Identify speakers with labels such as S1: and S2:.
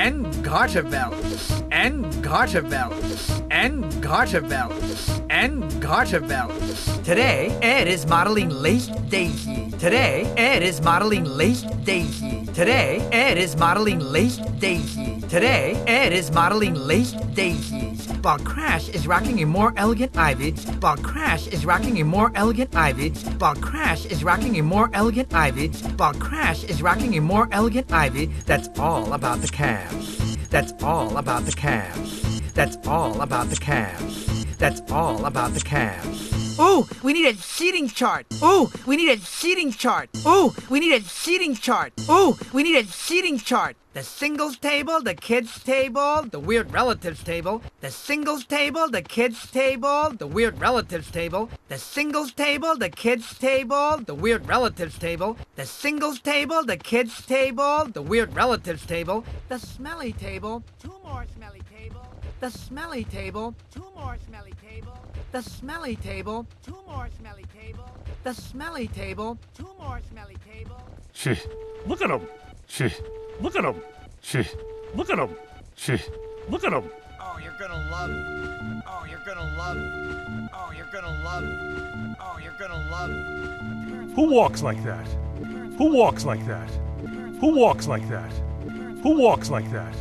S1: and garter belts, and garter belts, and garter belts, and garter belts. Today, Ed is modeling lace daisy. Today, Ed is modeling lace daisy. Today, Ed is modeling lace daisy. Today, Ed is modeling lace daisies. While Crash is rocking a more elegant ivy. While Crash is rocking a more elegant ivy. While Crash is rocking a more elegant ivy. While Crash is rocking a more elegant ivy. That's all about the calves. That's all about the calves. That's all about the calves. That's all about the calves. Ooh, we need a seating chart. Ooh, we need a seating chart. Ooh, we need a seating chart. Ooh, we need a seating chart. The singles table, the kids table, the weird relatives table. The singles table, the kids table, the weird relatives table. The singles table, the kids table, the weird relatives table. The singles table, the kids table, the weird relatives table. The smelly table, two more smelly tables. The smelly table, two more smelly tables. The smelly table, two more smelly tables. The smelly table, two more smelly tables.
S2: Shh, look at him. Shh, look at him. Shh, look at him. Shh, look at him.
S3: Oh, you're gonna love it. Oh, you're gonna love it. Oh, you're gonna love it. Oh, you're gonna love it.
S2: Who walks like that? Who walks like that? Who walks like that? Who walks like that?